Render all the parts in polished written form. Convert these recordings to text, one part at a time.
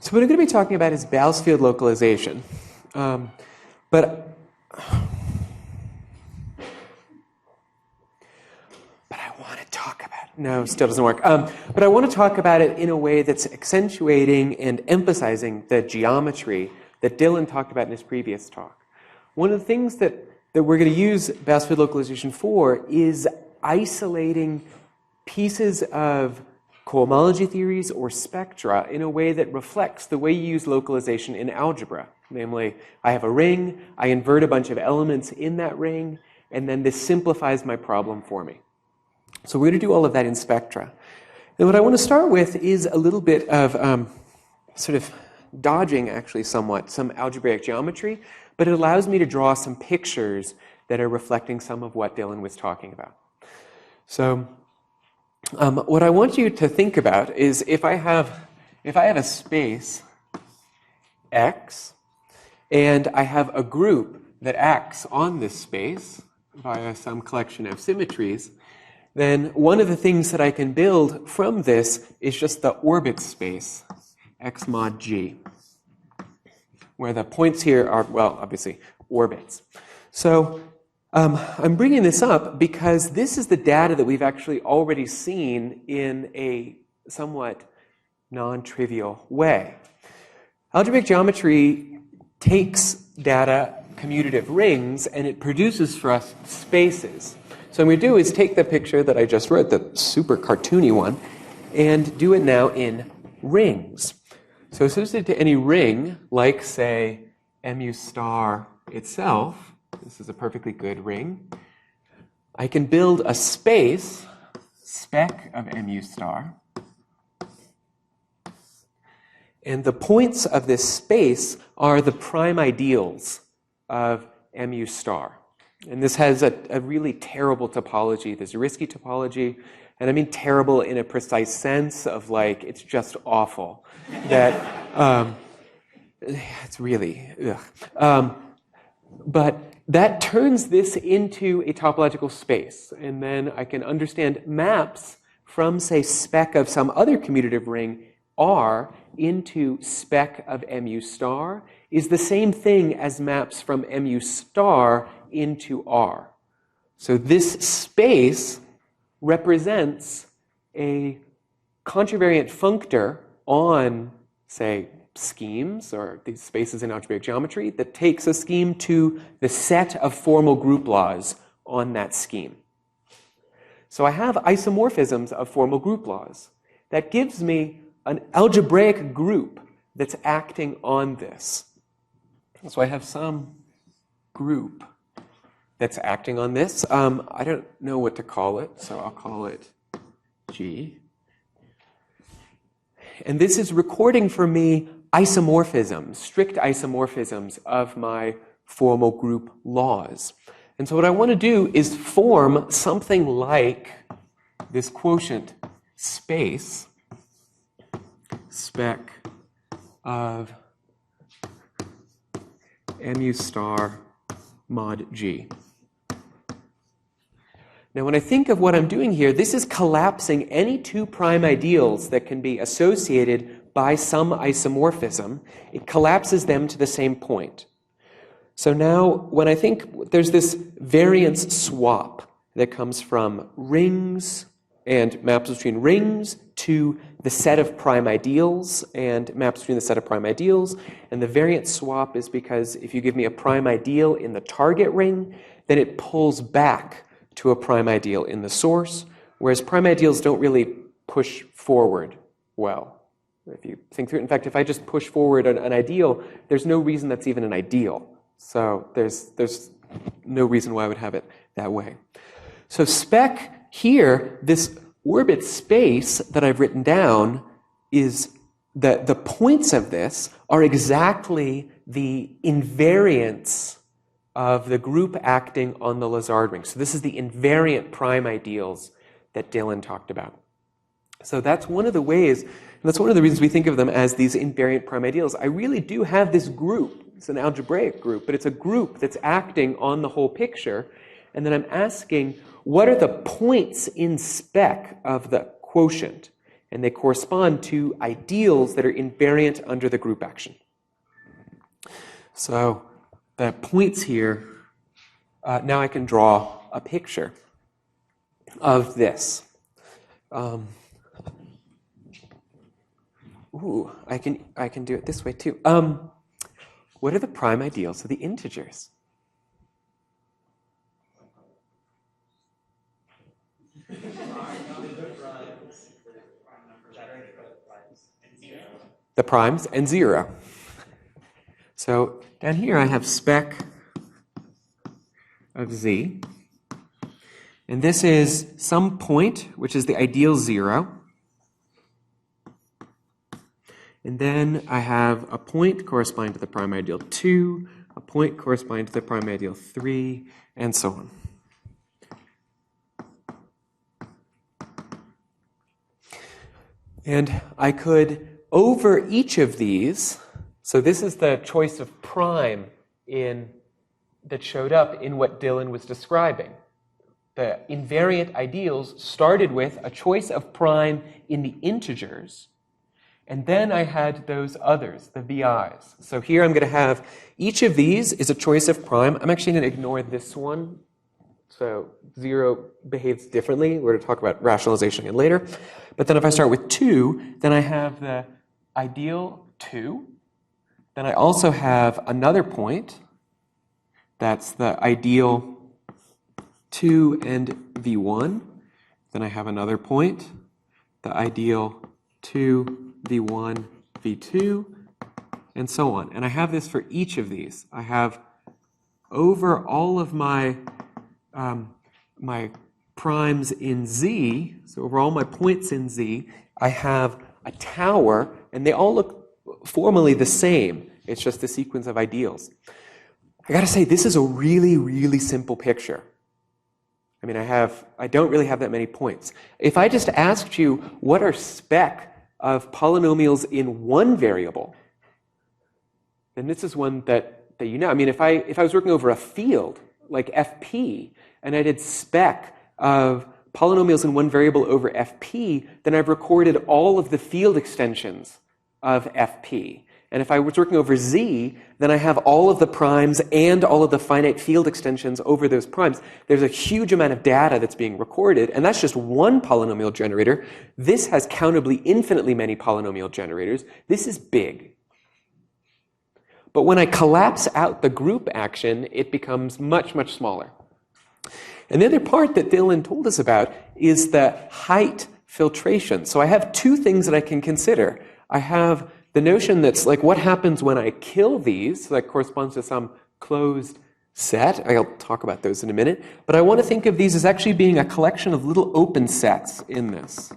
So what I'm going to be talking about is Bousfield localization. But I want to talk about it. No, still doesn't work. But I want to talk about it in a way that's accentuating and emphasizing the geometry that Dylan talked about in his previous talk. One of the things that we're going to use Bousfield localization for is isolating pieces of cohomology theories or spectra in a way that reflects the way you use localization in algebra. Namely, I have a ring, I invert a bunch of elements in that ring, and then this simplifies my problem for me. So we're going to do all of that in spectra. And what I want to start with is a little bit of sort of dodging, actually, somewhat, some algebraic geometry, but it allows me to draw some pictures that are reflecting some of what Dylan was talking about. So what I want you to think about is if I have a space X and I have a group that acts on this space via some collection of symmetries, then one of the things that I can build from this is just the orbit space X mod G, where the points here are, well, obviously, orbits. So I'm bringing this up because this is the data that we've actually already seen in a somewhat non-trivial way. Algebraic geometry takes data, commutative rings, and it produces for us spaces. So what we do is take the picture that I just wrote, the super cartoony one, and do it now in rings. So associated to any ring, like, say, mu star itself, this is a perfectly good ring, I can build a space, spec of mu star, and the points of this space are the prime ideals of mu star. And this has a really terrible topology. There's a risky topology, and I mean terrible in a precise sense of like, it's just awful. That, it's really, ugh. But that turns this into a topological space, and then I can understand maps from, say, spec of some other commutative ring R into spec of mu star is the same thing as maps from mu star into R. So this space represents a contravariant functor on, say, schemes, or these spaces in algebraic geometry, that takes a scheme to the set of formal group laws on that scheme. So I have isomorphisms of formal group laws. That gives me an algebraic group that's acting on this. So I have some group that's acting on this. I don't know what to call it, so I'll call it G. And this is recording for me isomorphisms, strict isomorphisms of my formal group laws. And so what I want to do is form something like this quotient space, spec of mu star mod G. Now, when I think of what I'm doing here, this is collapsing any two prime ideals that can be associated by some isomorphism. It collapses them to the same point. So now, when I think there's this variance swap that comes from rings and maps between rings to the set of prime ideals and maps between the set of prime ideals. And the variance swap is because if you give me a prime ideal in the target ring, then it pulls back to a prime ideal in the source, whereas prime ideals don't really push forward well. If you think through it, in fact, if I just push forward an ideal, there's no reason that's even an ideal. So there's no reason why I would have it that way. So spec here, this orbit space that I've written down, is that the points of this are exactly the invariants of the group acting on the Lazard ring. So this is the invariant prime ideals that Dylan talked about. So that's one of the ways, and that's one of the reasons we think of them as these invariant prime ideals. I really do have this group. It's an algebraic group, but it's a group that's acting on the whole picture. And then I'm asking, what are the points in spec of the quotient? and they correspond to ideals that are invariant under the group action. So the points here, now I can draw a picture of this. I can do it this way too. What are the prime ideals of the integers? The primes and 0. So down here I have spec of z. And this is some point, which is the ideal 0. And then I have a point corresponding to the prime ideal 2, a point corresponding to the prime ideal 3, and so on. And I could, over each of these, so this is the choice of prime that showed up in what Dylan was describing. The invariant ideals started with a choice of prime in the integers, and then I had those others, the VIs. So here I'm going to have each of these is a choice of prime. I'm actually going to ignore this one. So 0 behaves differently. We're going to talk about rationalization again later. But then if I start with 2, then I have the ideal 2. Then I also have another point. That's the ideal 2 and V1. Then I have another point, the ideal 2, V1, V2, and so on. And I have this for each of these. I have over all of my my primes in Z, so over all my points in Z, I have a tower, and they all look formally the same. It's just a sequence of ideals. I got to say, this is a really, really simple picture. I mean, I don't really have that many points. If I just asked you, what are spec of polynomials in one variable, then this is one that you know. I mean, if I was working over a field, like FP, and I did spec of polynomials in one variable over FP, then I've recorded all of the field extensions of FP. And if I was working over Z, then I have all of the primes and all of the finite field extensions over those primes. There's a huge amount of data that's being recorded, and that's just one polynomial generator. This has countably infinitely many polynomial generators. This is big. But when I collapse out the group action, it becomes much, much smaller. And the other part that Dylan told us about is the height filtration. So I have two things that I can consider. I have the notion that's like, what happens when I kill these? So that corresponds to some closed set. I'll talk about those in a minute. But I want to think of these as actually being a collection of little open sets in this.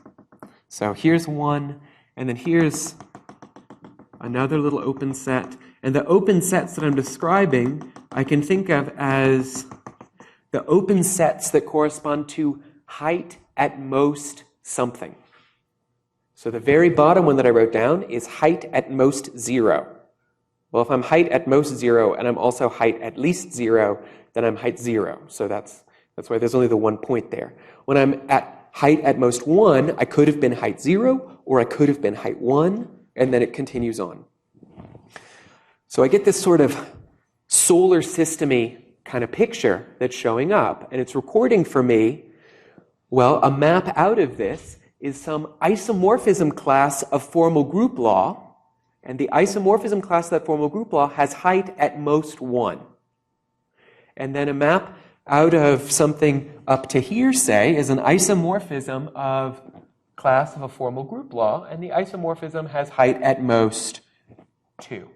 So here's one, and then here's another little open set. And the open sets that I'm describing, I can think of as the open sets that correspond to height at most something. So the very bottom one that I wrote down is height at most 0. Well, if I'm height at most 0 and I'm also height at least 0, then I'm height 0. So that's why there's only the 1 point there. When I'm at height at most 1, I could have been height 0, or I could have been height 1, and then it continues on. So I get this sort of solar system-y kind of picture that's showing up, and it's recording for me, well, a map out of this is some isomorphism class of formal group law, and the isomorphism class of that formal group law has height at most 1. And then a map out of something up to here, say, is an isomorphism of class of a formal group law, and the isomorphism has height at most 2.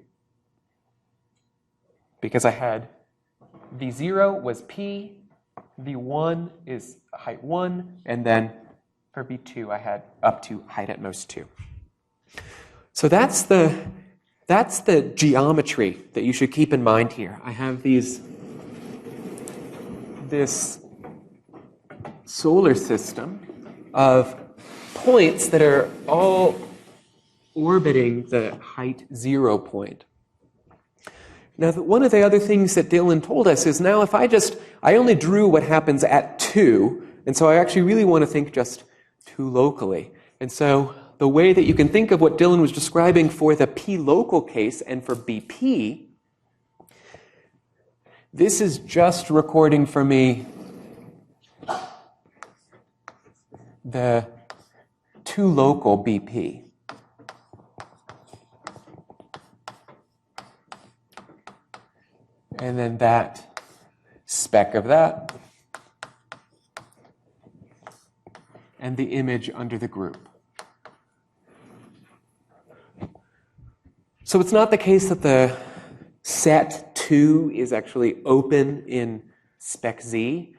Because I had V0 was P, V1 is height 1, and then for V2 I had up to height at most 2. So that's the geometry that you should keep in mind here. I have this solar system of points that are all orbiting the height 0 point. Now, one of the other things that Dylan told us is now if I only drew what happens at 2, and so I actually really want to think just 2 locally. And so the way that you can think of what Dylan was describing for the P local case and for BP, this is just recording for me the 2 local BP. And then that spec of that, and the image under the group. So it's not the case that the set 2 is actually open in spec Z.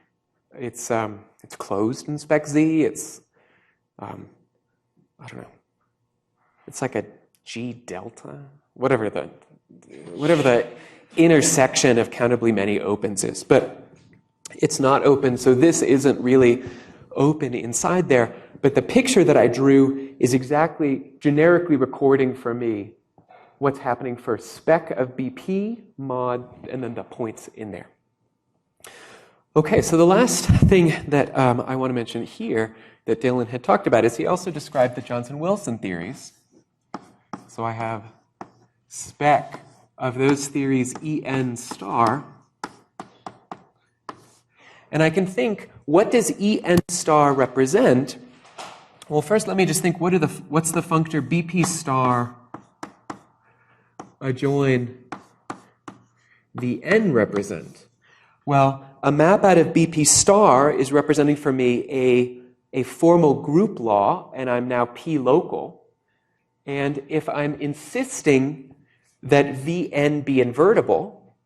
It's closed in spec Z. It's, I don't know. It's like a G delta, whatever the intersection of countably many opens is. But it's not open, so this isn't really open inside there. But the picture that I drew is exactly generically recording for me what's happening for spec of BP, mod, and then the points in there. Okay, so the last thing that I want to mention here that Dylan had talked about is he also described the Johnson-Wilson theories. So I have spec of those theories En star. And I can think, what does En star represent? Well, first let me just think, what's the functor BP star adjoin the N represent? Well, a map out of BP star is representing for me a formal group law, and I'm now P local. And if I'm insisting that Vn be invertible,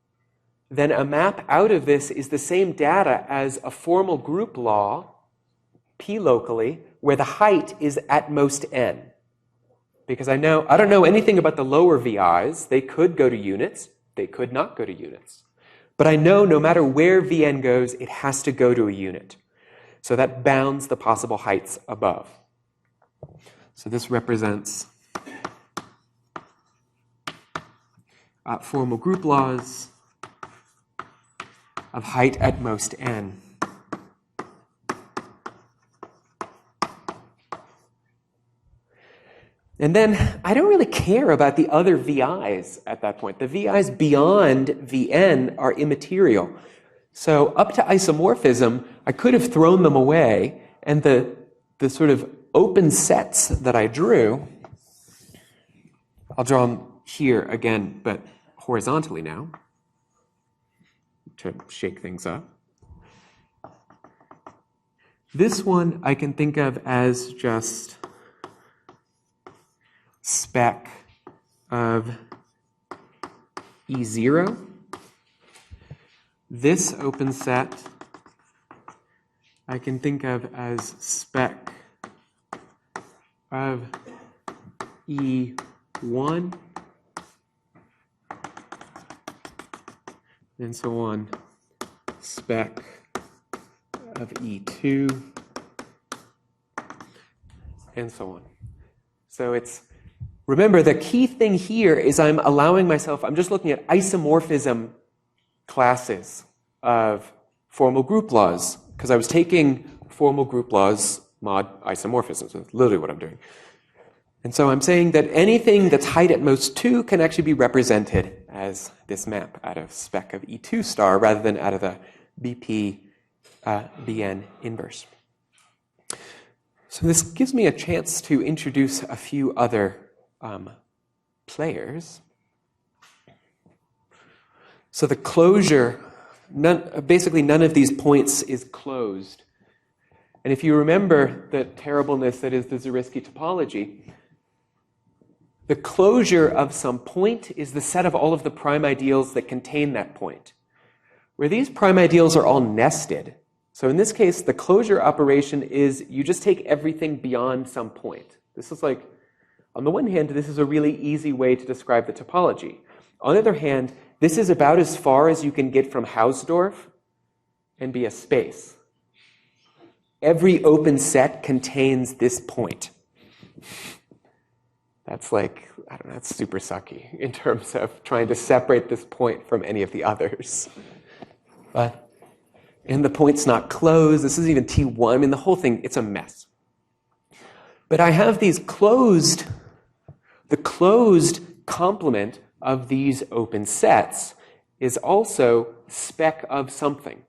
then a map out of this is the same data as a formal group law, P locally, where the height is at most n. Because I don't know anything about the lower VIs. They could go to units. They could not go to units. But I know no matter where Vn goes, it has to go to a unit. So that bounds the possible heights above. So this represents formal group laws of height at most n. And then I don't really care about the other VIs at that point. The VIs beyond Vn are immaterial. So up to isomorphism, I could have thrown them away, and the sort of open sets that I drew, I'll draw them here again, but horizontally now, to shake things up. This one I can think of as just spec of E0. This open set I can think of as spec of E1, and so on, spec of E2, and so on. So it's, remember, the key thing here is I'm allowing myself, I'm just looking at isomorphism classes of formal group laws, because I was taking formal group laws mod isomorphism. So that's literally what I'm doing. And so I'm saying that anything that's height at most 2 can actually be represented as this map out of spec of E2 star rather than out of the BP Bn inverse. So this gives me a chance to introduce a few other players. So the closure, basically none of these points is closed. And if you remember the terribleness that is the Zariski topology, the closure of some point is the set of all of the prime ideals that contain that point. Where these prime ideals are all nested. So in this case, the closure operation is you just take everything beyond some point. This is like, on the one hand, this is a really easy way to describe the topology. On the other hand, this is about as far as you can get from Hausdorff and be a space. Every open set contains this point. That's like, I don't know, that's super sucky in terms of trying to separate this point from any of the others. And the point's not closed. This is even T1. I mean, the whole thing, it's a mess. But I have these closed, the closed complement of these open sets is also spec of something.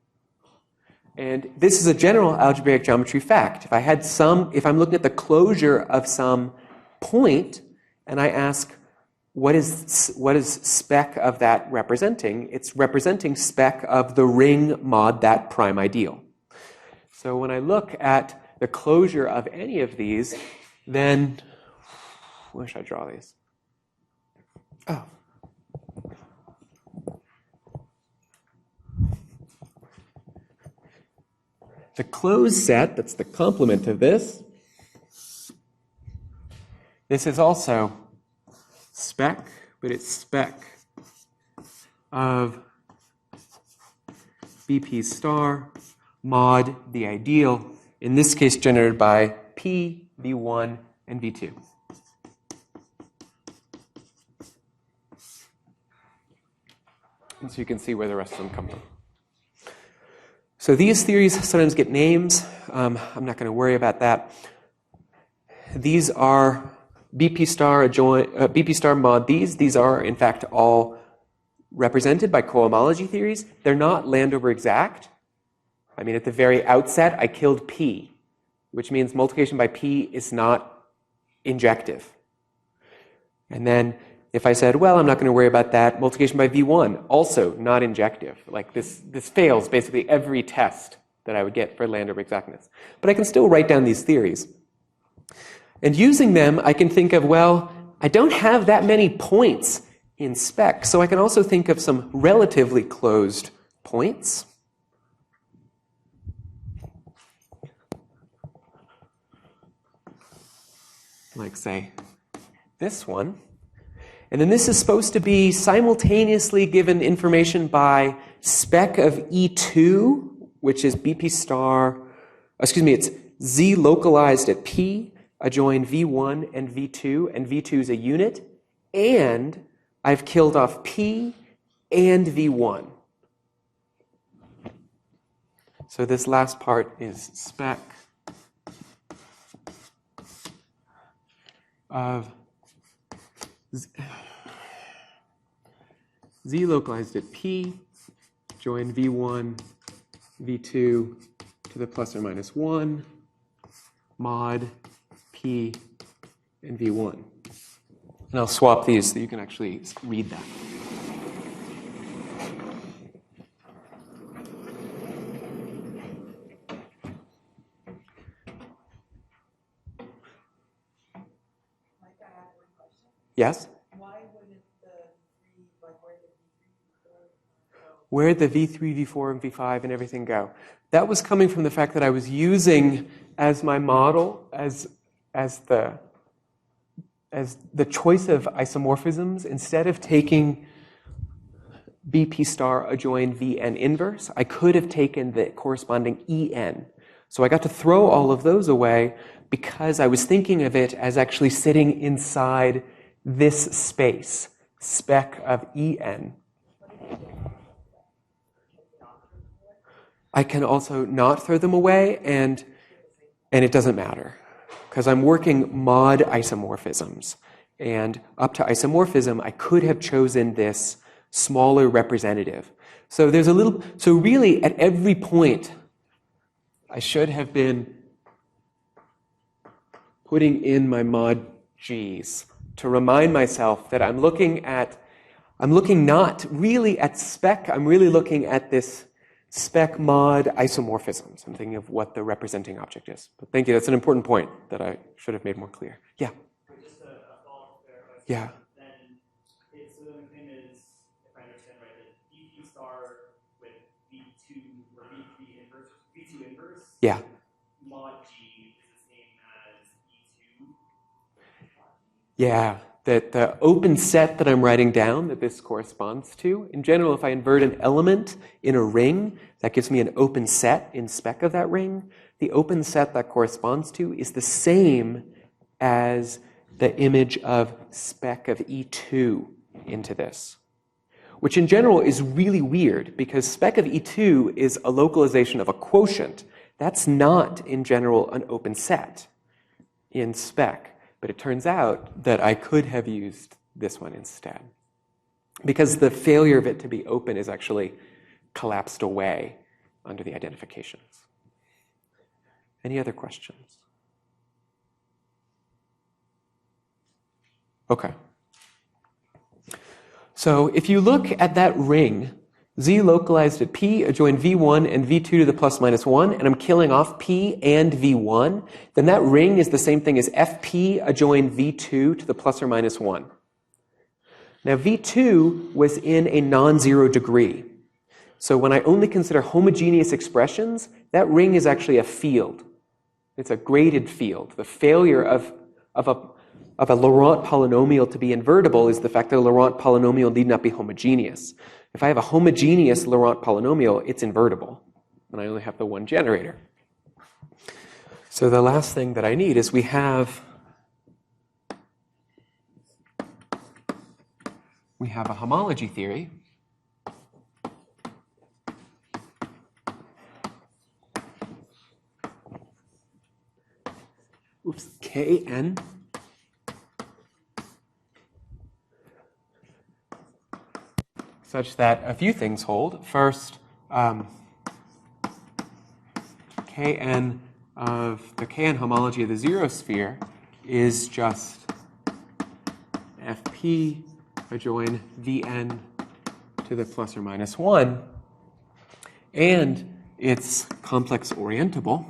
And this is a general algebraic geometry fact. If I'm looking at the closure of some point, and I ask, what is spec of that representing? It's representing spec of the ring mod that prime ideal. So when I look at the closure of any of these, then, where should I draw these? Oh. The closed set, that's the complement of this, this is also spec, but it's spec of BP star mod the ideal, in this case generated by P, V1, and V2. And so you can see where the rest of them come from. So these theories sometimes get names. I'm not going to worry about that. These are BP star mod these. These are, in fact, all represented by cohomology theories. They're not Landover exact. I mean, at the very outset, I killed P, which means multiplication by P is not injective. And then if I said, well, I'm not going to worry about that, multiplication by V1, also not injective. Like this fails basically every test that I would get for Landover exactness. But I can still write down these theories. And using them, I can think of, well, I don't have that many points in spec, so I can also think of some relatively closed points. Like, say, this one. And then this is supposed to be simultaneously given information by spec of E2, which is BP star, it's Z localized at P, adjoin V1 and V2 is a unit, and I've killed off P and V1. So this last part is spec of Z localized at P, join V1, V2 to the plus or minus 1, mod P and V1. And I'll swap these so you can actually read that. Yes? Why wouldn't where the V3, V4, and V5 and everything go? That was coming from the fact that I was using as my model, as the choice of isomorphisms, instead of taking BP star adjoin Vn inverse, I could have taken the corresponding En. So I got to throw all of those away because I was thinking of it as actually sitting inside this space, spec of En. I can also not throw them away, and it doesn't matter, because I'm working mod isomorphisms. And up to isomorphism, I could have chosen this smaller representative. So so really at every point, I should have been putting in my mod G's to remind myself that I'm looking not really at spec, I'm really looking at this spec mod isomorphisms. I'm thinking of what the representing object is. But thank you, that's an important point that I should have made more clear. Yeah? Just a follow-up there. Yeah. Then, so the thing is, if I understand right, that BP star with V2 or V3 inverse, V2 inverse, yeah. mod G is the same as E2. Yeah. That the open set that I'm writing down that this corresponds to, in general, if I invert an element in a ring, that gives me an open set in spec of that ring. The open set that corresponds to is the same as the image of spec of E2 into this, which in general is really weird because spec of E2 is a localization of a quotient. That's not, in general, an open set. in spec, but it turns out that I could have used this one instead, because the failure of it to be open is actually collapsed away under the identifications. Any other questions? Okay. So if you look at that ring, Z localized at P adjoin V1 and V2 to the plus minus 1, and I'm killing off P and V1, then that ring is the same thing as FP adjoin V2 to the plus or minus 1. Now V2 was in a non-zero degree. So when I only consider homogeneous expressions, that ring is actually a field. It's a graded field. The failure of a Laurent polynomial to be invertible is the fact that a Laurent polynomial need not be homogeneous. If I have a homogeneous Laurent polynomial, it's invertible, and I only have the one generator. So the last thing that I need is we have a homology theory. Oops, Kn such that a few things hold. First, Kn of the Kn homology of the zero sphere is just Fp adjoin Vn to the plus or minus 1, and it's complex orientable.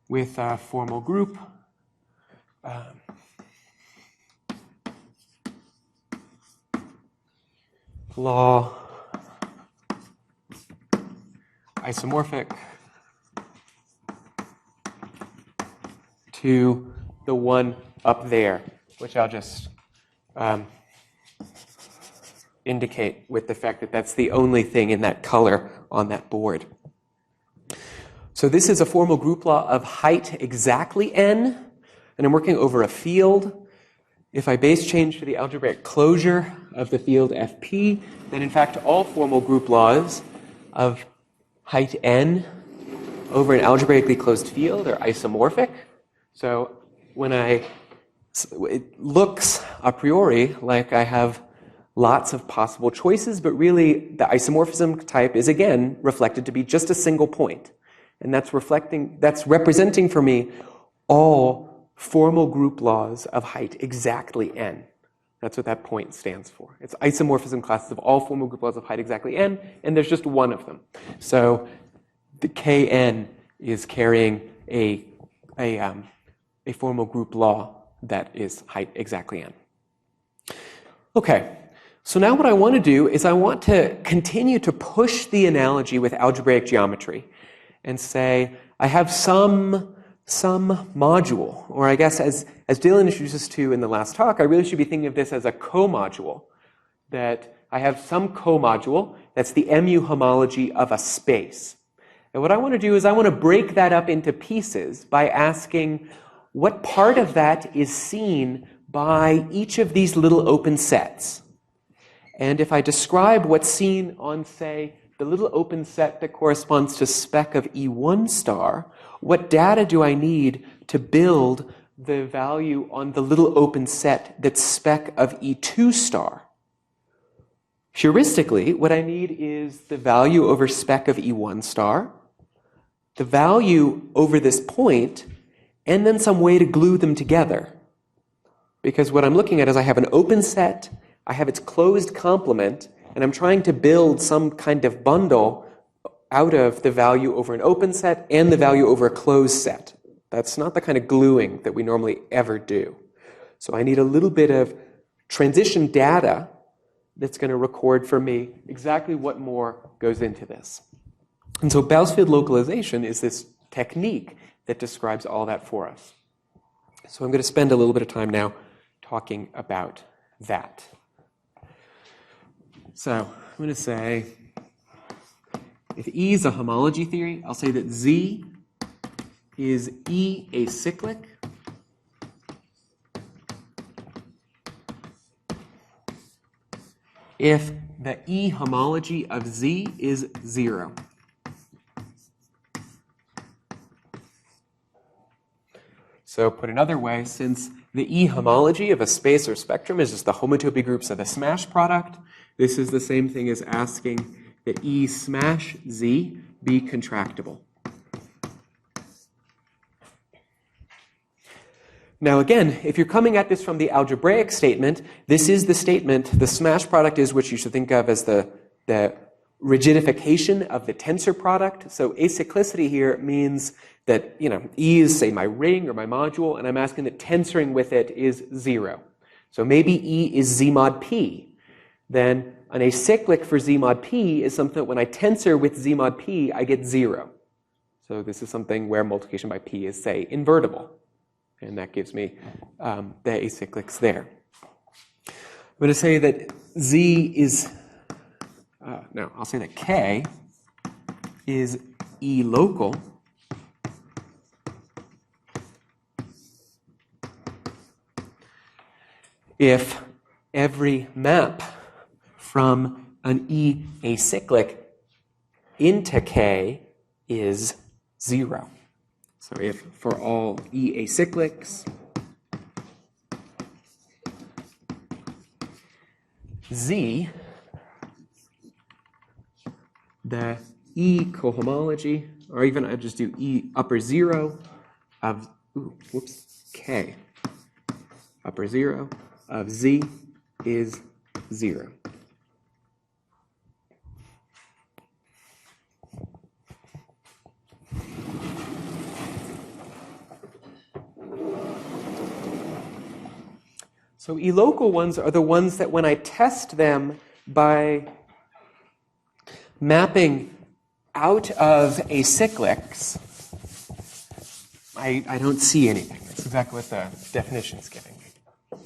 With a formal group law isomorphic to the one up there, which I'll just indicate with the fact that that's the only thing in that color on that board. So this is a formal group law of height exactly n, and I'm working over a field. If I base change to the algebraic closure of the field Fp, then in fact all formal group laws of height n over an algebraically closed field are isomorphic. So when it looks a priori like I have lots of possible choices, but really the isomorphism type is again reflected to be just a single point. And that's representing for me all formal group laws of height exactly n. That's what that point stands for. It's isomorphism classes of all formal group laws of height exactly n, and there's just one of them. So the Kn is carrying a formal group law that is height exactly n. Okay, so now what I want to do is I want to continue to push the analogy with algebraic geometry and say, I have some module, or I guess as Dylan introduced us to in the last talk, I really should be thinking of this as a co-module, that I have some co-module that's the mu homology of a space. And what I want to do is I want to break that up into pieces by asking what part of that is seen by each of these little open sets. And if I describe what's seen on, say, the little open set that corresponds to spec of E1 star, what data do I need to build the value on the little open set that's spec of E2 star? Heuristically, what I need is the value over spec of E1 star, the value over this point, and then some way to glue them together. Because what I'm looking at is I have an open set, I have its closed complement, and I'm trying to build some kind of bundle out of the value over an open set and the value over a closed set. That's not the kind of gluing that we normally ever do. So I need a little bit of transition data that's going to record for me exactly what more goes into this. And so Bousfield localization is this technique that describes all that for us. So I'm going to spend a little bit of time now talking about that. So I'm going to say, if E is a homology theory, I'll say that Z is E acyclic if the E homology of Z is 0. So put another way, since the E homology of a space or spectrum is just the homotopy groups of the smash product, this is the same thing as asking that E smash Z be contractible. Now again, if you're coming at this from the algebraic statement, this is the statement, the smash product is what you should think of as the rigidification of the tensor product. So acyclicity here means that, E is, say, my ring or my module, and I'm asking that tensoring with it is 0. So maybe E is Z mod P. Then an acyclic for Z mod P is something that when I tensor with Z mod P, I get 0. So this is something where multiplication by P is, say, invertible. And that gives me the acyclics there. I'm going to say that Z is, I'll say that K is E local if every map from an E acyclic into K is 0. So if for all E acyclics, Z, the E cohomology, or even I just do E upper 0 of, K upper 0 of Z is 0. So E-local ones are the ones that when I test them by mapping out of acyclics, I don't see anything. That's exactly what the definition is giving me.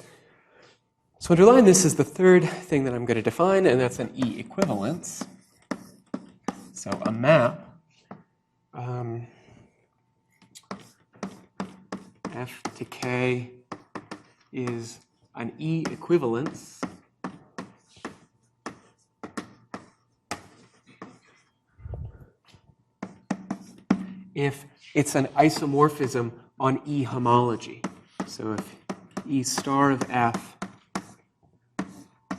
So underline this is the third thing that I'm going to define, and that's an E-equivalence. So a map F to K is an E-equivalence if it's an isomorphism on E homology. So if E star of F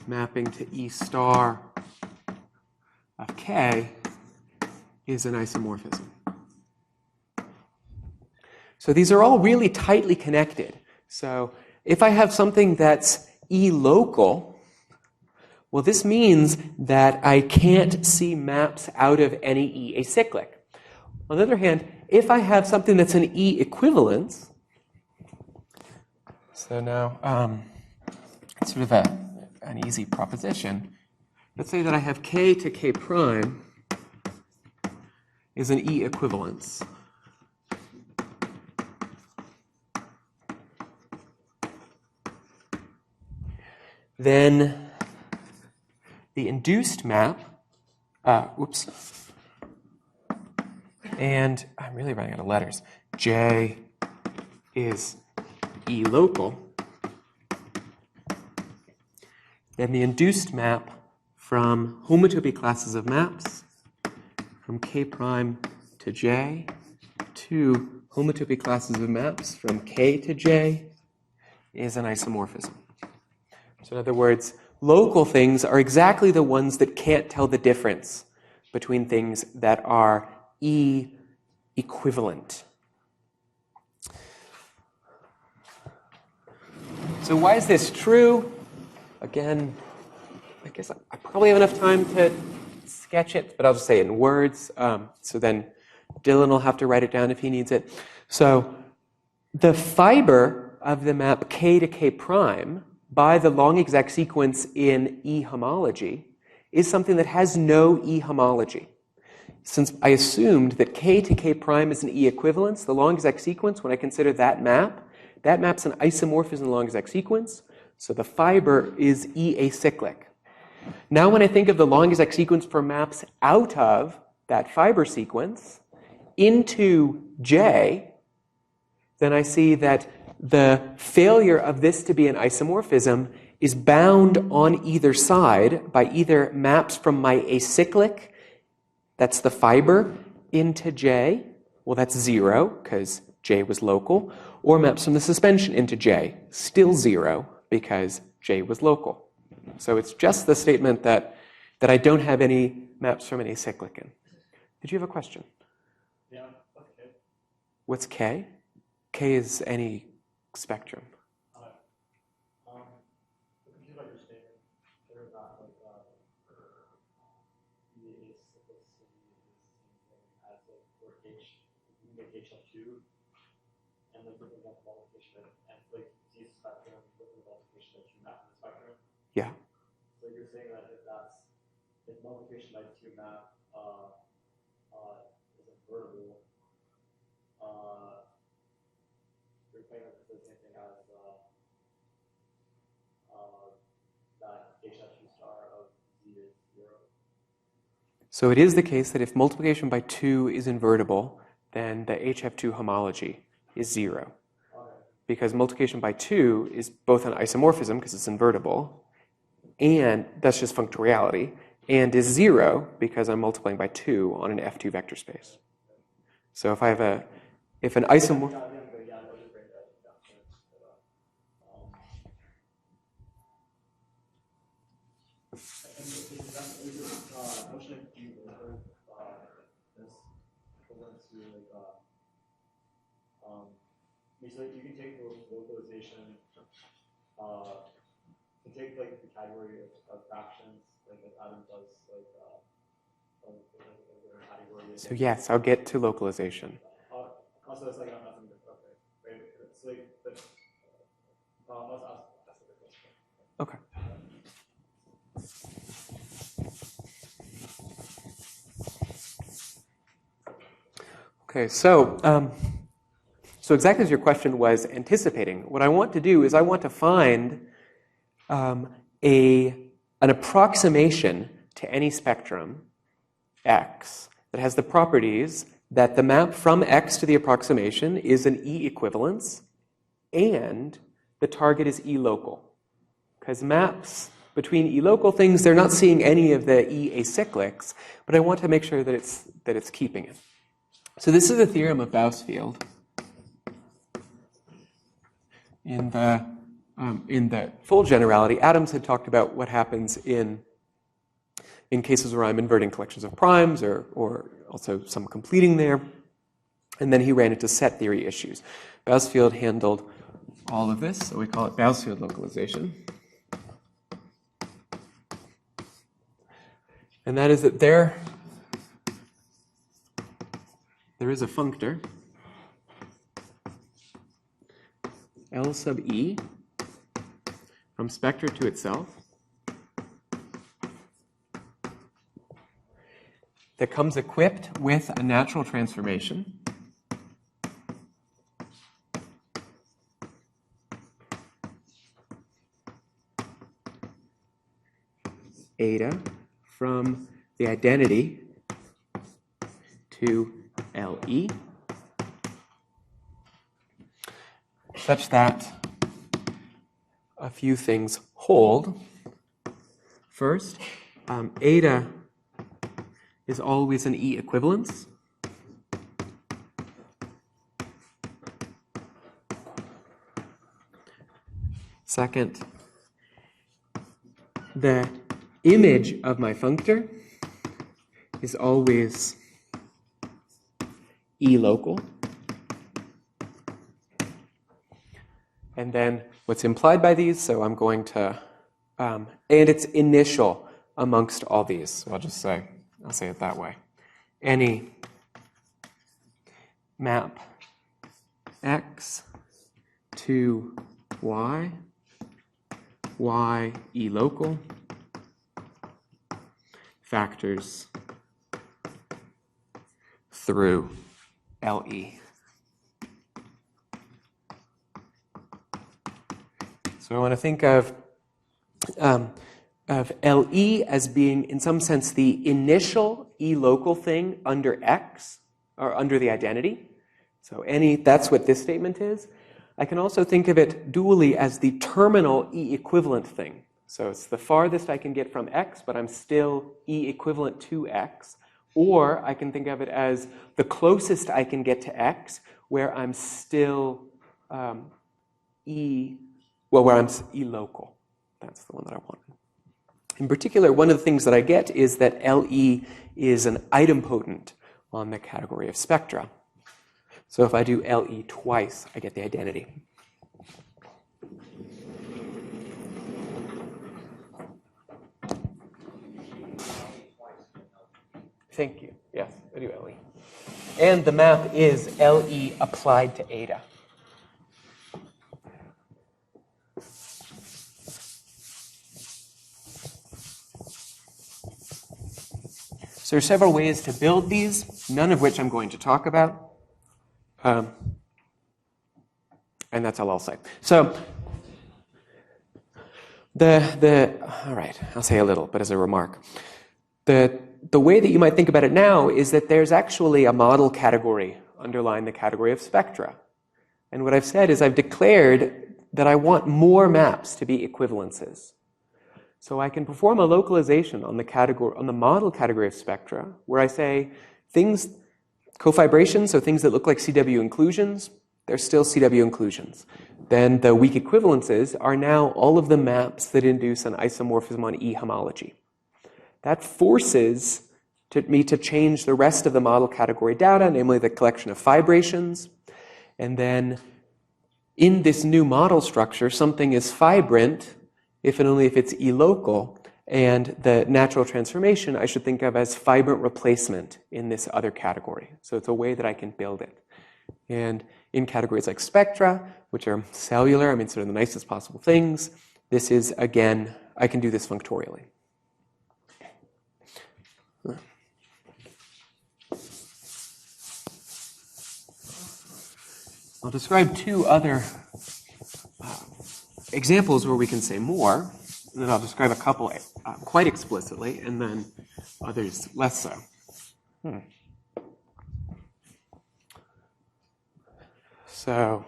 mapping to E star of K is an isomorphism. So these are all really tightly connected. So if I have something that's E-local, well, this means that I can't see maps out of any E acyclic. On the other hand, if I have something that's an E-equivalence, so now it's sort of an easy proposition. Let's say that I have K to K prime is an E-equivalence. Then the induced map, and I'm really running out of letters. J is E-local. Then the induced map from homotopy classes of maps from K prime to J to homotopy classes of maps from K to J is an isomorphism. So in other words, local things are exactly the ones that can't tell the difference between things that are E-equivalent. So why is this true? Again, I guess I probably have enough time to sketch it, but I'll just say it in words. So then Dylan will have to write it down if he needs it. So the fiber of the map K to K prime by the long exact sequence in E homology is something that has no E homology. Since I assumed that K to K prime is an E equivalence, the long exact sequence, when I consider that map's an isomorphism in the long exact sequence, so the fiber is E acyclic. Now when I think of the long exact sequence for maps out of that fiber sequence into J, then I see that the failure of this to be an isomorphism is bound on either side by either maps from my acyclic, that's the fiber, into J, well that's 0, because J was local, or maps from the suspension into J, still 0, because J was local. So it's just the statement that I don't have any maps from an acyclic in. Did you have a question? Yeah, okay. What's K? K is any spectrum. Thinking about your statement, there about like the acyclicity is the same thing as like for H, you make H of 2, and then for the multiplication, and like Z spectrum with the multiplication of 2 map in the spectrum. Yeah. So you're saying that if multiplication by 2 map is invertible, you're saying that it's the same thing as that H of 2 star of Z is 0. So it is the case that if multiplication by 2 is invertible, then the HF2 homology is 0. Okay. Because multiplication by 2 is both an isomorphism, because it's invertible, and that's just functoriality, and is 0 because I'm multiplying by 2 on an F2 vector space. So if I have if an isomorph... So you can take localization, to take like the category of fractions, like as Adam does, like category. So yes, I'll get to localization. Also, it's like I'm not okay. Right? It's like, but let's ask the question. Okay. Okay, so exactly as your question was anticipating, what I want to do is I want to find an approximation to any spectrum X that has the properties that the map from X to the approximation is an E equivalence and the target is E local. Because maps between E local things, they're not seeing any of the E acyclics, but I want to make sure that it's keeping it. So this is the theorem of Bousfield. In the full generality, Adams had talked about what happens in cases where I'm inverting collections of primes or also some completing there. And then he ran into set theory issues. Bousfield handled all of this, so we call it Bousfield localization. And that is that there is a functor L sub E from spectra to itself that comes equipped with a natural transformation eta from the identity to LE such that a few things hold. First, eta is always an E equivalence. Second, the image of my functor is always E local. And then what's implied by these, so I'm going to, and it's initial amongst all these. So I'll say it that way. Any map X to Y, Y E local, factors through LE. So I want to think of LE as being, in some sense, the initial E local thing under X, or under the identity. So that's what this statement is. I can also think of it dually as the terminal E equivalent thing. So it's the farthest I can get from x, but I'm still E equivalent to x. Or I can think of it as the closest I can get to x, where I'm still where I'm E local. That's the one that I want. In particular, one of the things that I get is that LE is an idempotent on the category of spectra. So if I do LE twice, I get the identity. Thank you. Yes, I do LE. And the map is LE applied to eta. So there are several ways to build these, none of which I'm going to talk about. And that's all I'll say. So all right, I'll say a little, but as a remark. The way that you might think about it now is that there's actually a model category underlying the category of spectra. And what I've said is I've declared that I want more maps to be equivalences. So I can perform a localization on the model category of spectra, where I say things, cofibrations, so things that look like CW inclusions, they're still CW inclusions. Then the weak equivalences are now all of the maps that induce an isomorphism on E homology. That forces me to change the rest of the model category data, namely the collection of fibrations. And then in this new model structure, something is fibrant if and only if it's E-local, and the natural transformation I should think of as fibrant replacement in this other category. So it's a way that I can build it. And in categories like spectra, which are cellular, I mean sort of the nicest possible things, this is, again, I can do this functorially. I'll describe two other examples where we can say more, and then I'll describe a couple quite explicitly, and then others less so. So,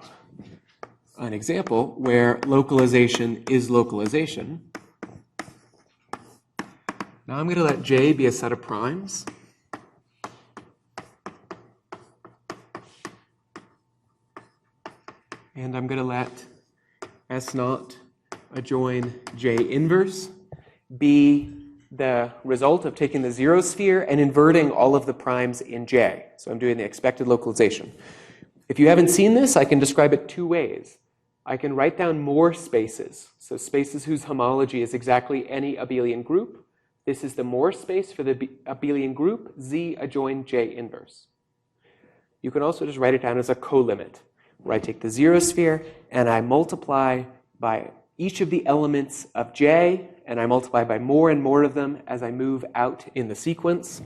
an example where localization is localization. Now I'm going to let J be a set of primes. And I'm going to let S naught adjoin J inverse be the result of taking the zero sphere and inverting all of the primes in J. So I'm doing the expected localization. If you haven't seen this, I can describe it two ways. I can write down more spaces, so spaces whose homology is exactly any abelian group. This is the Moore space for the abelian group, Z adjoin J inverse. You can also just write it down as a colimit, where I take the zero sphere and I multiply by each of the elements of J, and I multiply by more and more of them as I move out in the sequence.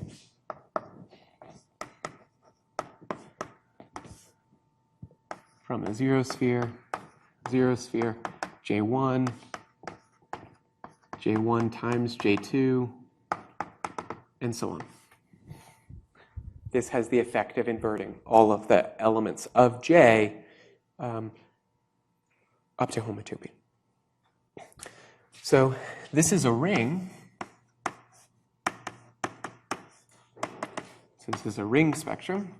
From a zero sphere, J1, J1 times J2, and so on. This has the effect of inverting all of the elements of J up to homotopy. So this is a ring. So this is a ring spectrum.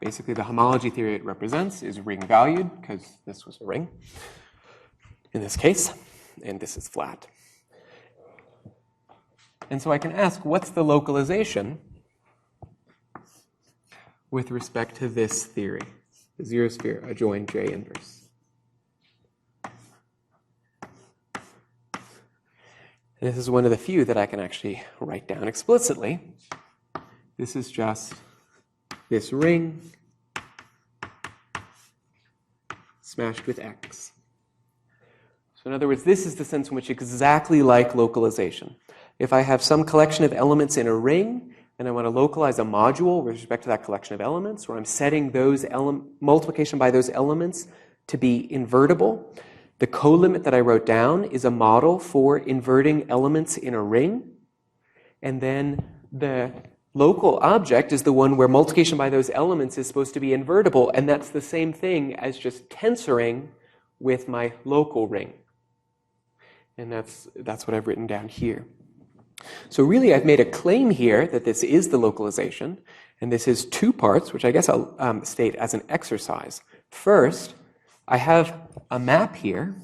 Basically, the homology theory it represents is ring valued, because this was a ring in this case, and this is flat. And so I can ask, what's the localization with respect to this theory, the zero sphere adjoin J inverse? This is one of the few that I can actually write down explicitly. This is just this ring smashed with X. So in other words, this is the sense in which exactly like localization. If I have some collection of elements in a ring, and I want to localize a module with respect to that collection of elements, where I'm setting those multiplication by those elements to be invertible, the colimit that I wrote down is a model for inverting elements in a ring, and then the local object is the one where multiplication by those elements is supposed to be invertible, and that's the same thing as just tensoring with my local ring. And that's what I've written down here. So really, I've made a claim here that this is the localization, and this is two parts, which I guess I'll state as an exercise. First, I have a map here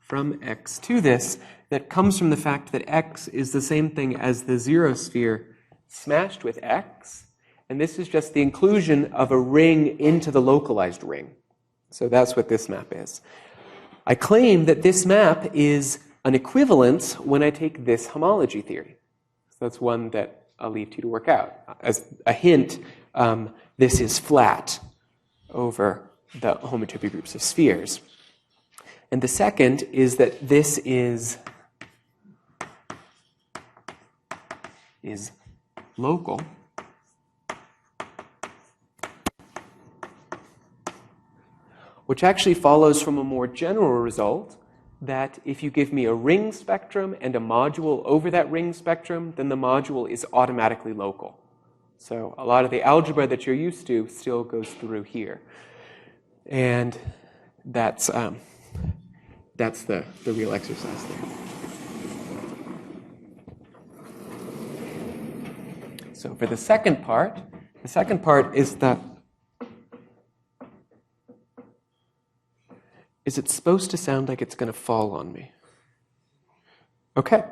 from X to this that comes from the fact that X is the same thing as the zero sphere smashed with X, and this is just the inclusion of a ring into the localized ring. So that's what this map is. I claim that this map is an equivalence when I take this homology theory. So that's one that I'll leave to you to work out. As a hint, this is flat over the homotopy groups of spheres. And the second is that this is local. Which actually follows from a more general result that if you give me a ring spectrum and a module over that ring spectrum, then the module is automatically local. So a lot of the algebra that you're used to still goes through here. And that's the real exercise there. So for the second part is that is it supposed to sound like it's going to fall on me? Okay.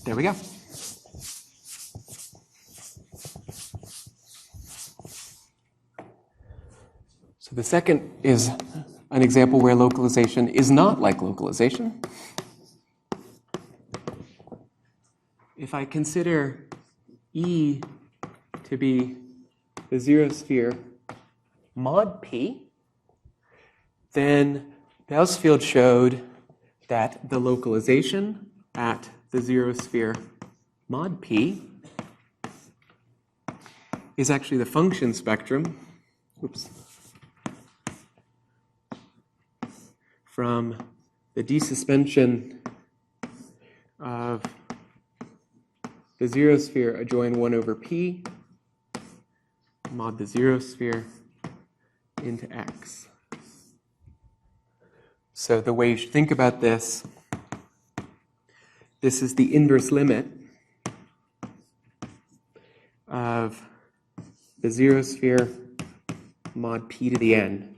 There we go. So the second is an example where localization is not like localization. If I consider E to be the zero sphere mod P, then Bousfield showed that the localization at the zero sphere mod P is actually the function spectrum, from the desuspension of the zero sphere adjoin 1 over P mod the zero sphere into X. So the way you should think about this is the inverse limit of the zero sphere mod P to the n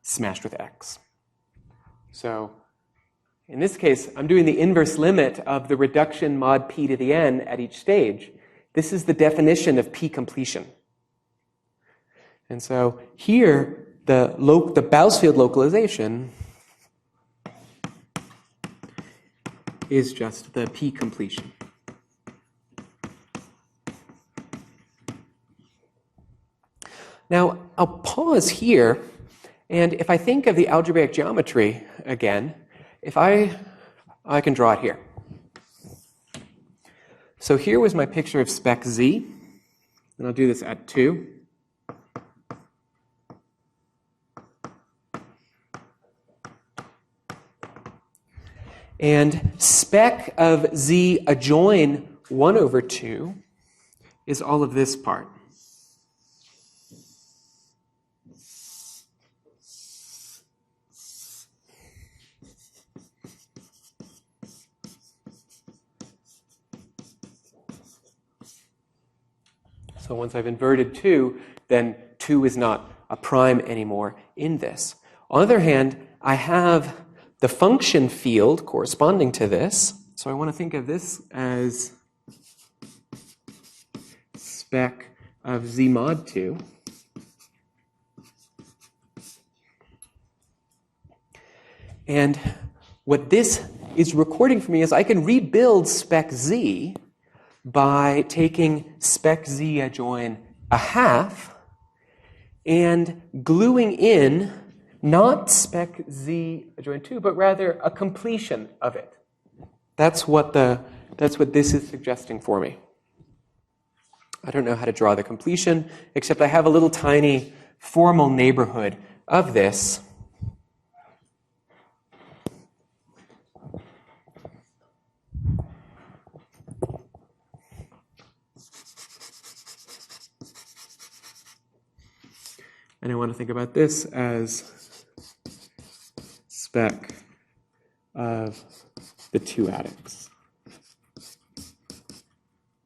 smashed with X. So in this case, I'm doing the inverse limit of the reduction mod P to the n at each stage. This is the definition of P completion. And so here, the Bousfield localization is just the P completion. Now, I'll pause here, and if I think of the algebraic geometry again, if I can draw it here. So here was my picture of spec Z, and I'll do this at 2. And spec of Z adjoin 1 over 2 is all of this part. So once I've inverted 2, then 2 is not a prime anymore in this. On the other hand, I have the function field corresponding to this. So I want to think of this as spec of Z mod 2. And what this is recording for me is I can rebuild spec Z by taking spec Z adjoin a half and gluing in not spec Z adjoin 2, but rather a completion of it. That's what this is suggesting for me. I don't know how to draw the completion, except I have a little tiny formal neighborhood of this. And I want to think about this as spec of the two adducts.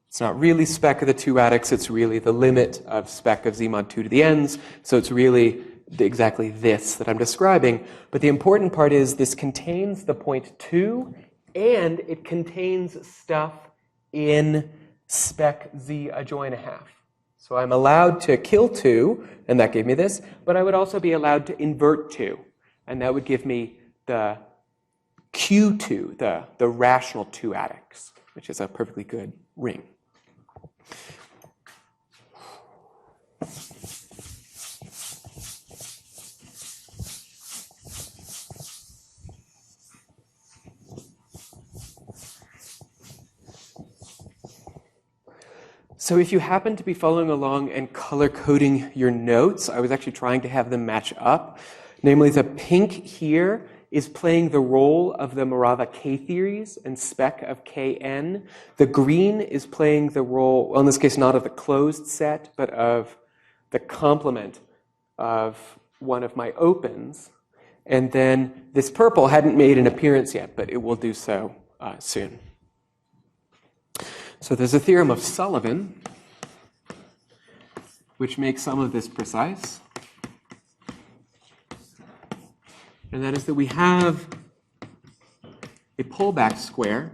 It's not really spec of the two adducts, it's really the limit of spec of z mod 2 to the n's, so it's really exactly this that I'm describing. But the important part is this contains the point 2, and it contains stuff in spec z adjoin a half. So I'm allowed to kill 2, and that gave me this, but I would also be allowed to invert 2, and that would give me the Q2, the rational two adducts, which is a perfectly good ring. So if you happen to be following along and color coding your notes, I was actually trying to have them match up. Namely, the pink here is playing the role of the Morava K-theories and spec of Kn. The green is playing the role, well, in this case, not of the closed set, but of the complement of one of my opens. And then this purple hadn't made an appearance yet, but it will do so soon. So there's a theorem of Sullivan, which makes some of this precise. And that is that we have a pullback square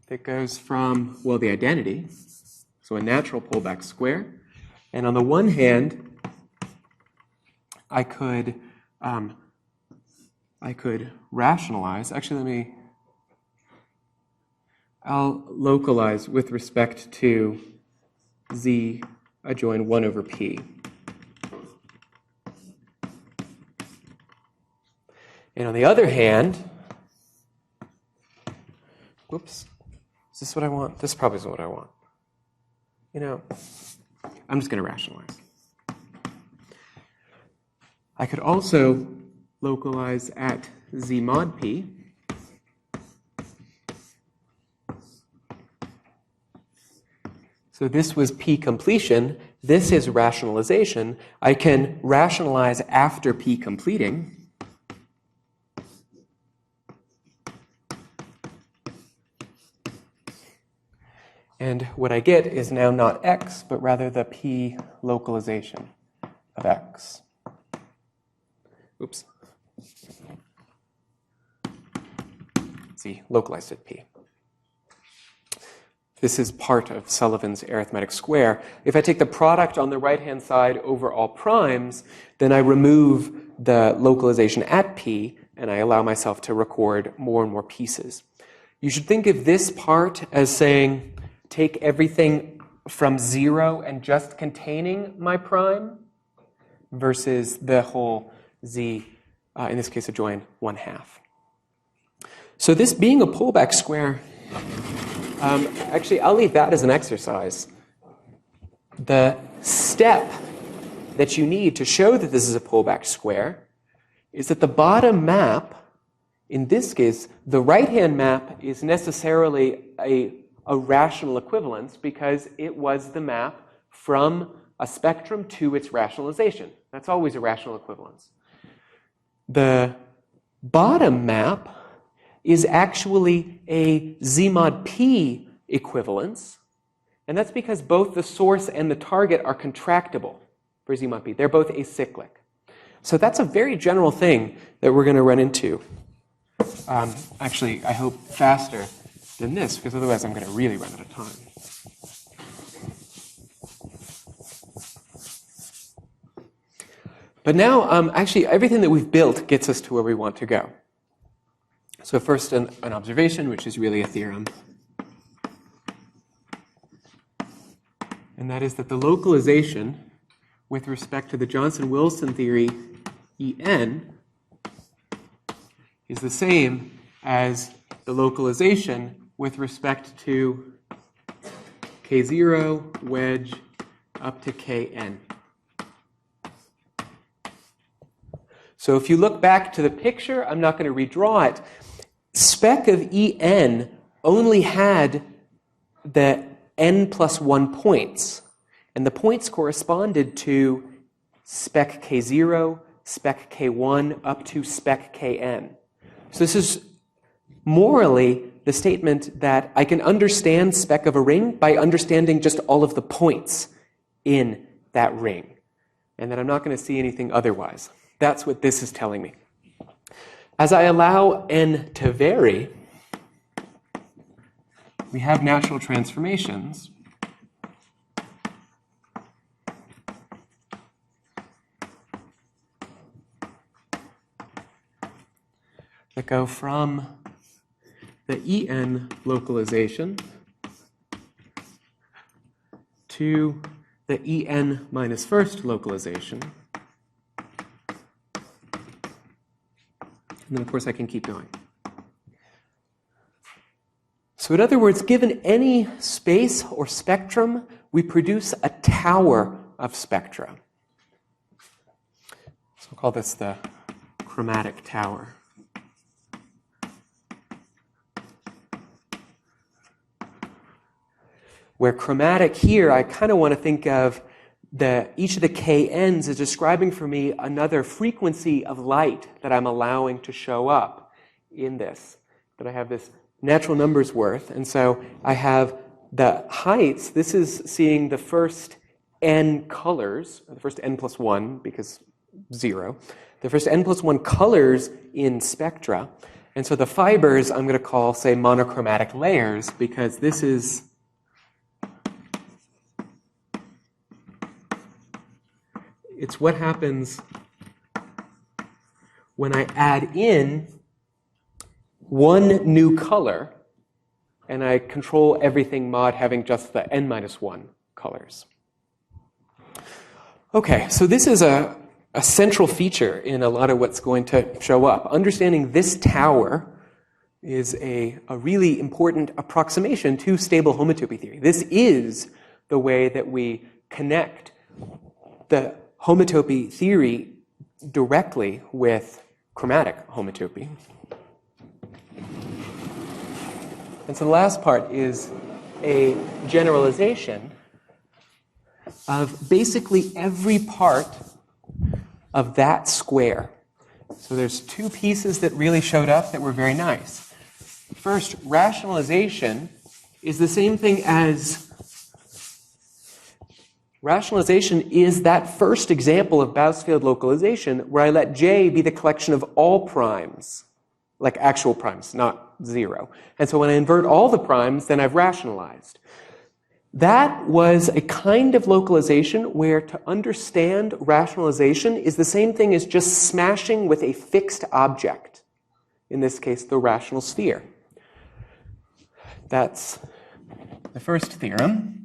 that goes from, well, the identity, so a natural pullback square. And on the one hand, I could rationalize. Actually, I'll localize with respect to z adjoin 1 over p. And on the other hand, whoops, is this what I want? This probably isn't what I want. You know, I'm just going to rationalize. I could also localize at z mod p. So this was p completion. This is rationalization. I can rationalize after p completing. And what I get is now not x, but rather the p localization of x. Oops. See, localized at p. This is part of Sullivan's arithmetic square. If I take the product on the right-hand side over all primes, then I remove the localization at p, and I allow myself to record more and more pieces. You should think of this part as saying, take everything from 0 and just containing my prime, versus the whole z, in this case, adjoin 1/2. So this being a pullback square, actually, I'll leave that as an exercise. The step that you need to show that this is a pullback square is that the bottom map, in this case, the right-hand map is necessarily a rational equivalence because it was the map from a spectrum to its rationalization. That's always a rational equivalence. The bottom map is actually a z mod p equivalence, and that's because both the source and the target are contractible for z mod p. They're both acyclic. So that's a very general thing that we're going to run into. Actually, I hope faster than this, because otherwise I'm going to really run out of time. But now, actually, everything that we've built gets us to where we want to go. So first, an observation, which is really a theorem. And that is that the localization with respect to the Johnson-Wilson theory En is the same as the localization with respect to K0 wedge up to Kn. So if you look back to the picture, I'm not going to redraw it. Spec of En only had the n plus 1 points, and the points corresponded to spec k0, spec k1, up to spec kn. So this is morally the statement that I can understand spec of a ring by understanding just all of the points in that ring, and that I'm not going to see anything otherwise. That's what this is telling me. As I allow n to vary, we have natural transformations that go from the En localization to the En minus first localization. And then, of course, I can keep going. So in other words, given any space or spectrum, we produce a tower of spectra. So I'll call this the chromatic tower. Where chromatic here, I kind of want to think of each of the KNs as describing for me another frequency of light that I'm allowing to show up in this. That I have this natural numbers worth, and so I have the heights. This is seeing the first n colors, the first n plus 1, because 0. The first n plus 1 colors in spectra. And so the fibers I'm going to call, say, monochromatic layers, because this is it's what happens when I add in one new color and I control everything mod having just the n minus 1 colors. Okay, so this is a central feature in a lot of what's going to show up. Understanding this tower is a really important approximation to stable homotopy theory. This is the way that we connect the homotopy theory directly with chromatic homotopy. And so the last part is a generalization of basically every part of that square. So there's two pieces that really showed up that were very nice. First, rationalization is the same thing as rationalization is that first example of Bousfield localization where I let J be the collection of all primes, like actual primes, not 0. And so when I invert all the primes, then I've rationalized. That was a kind of localization where to understand rationalization is the same thing as just smashing with a fixed object, in this case, the rational sphere. That's the first theorem.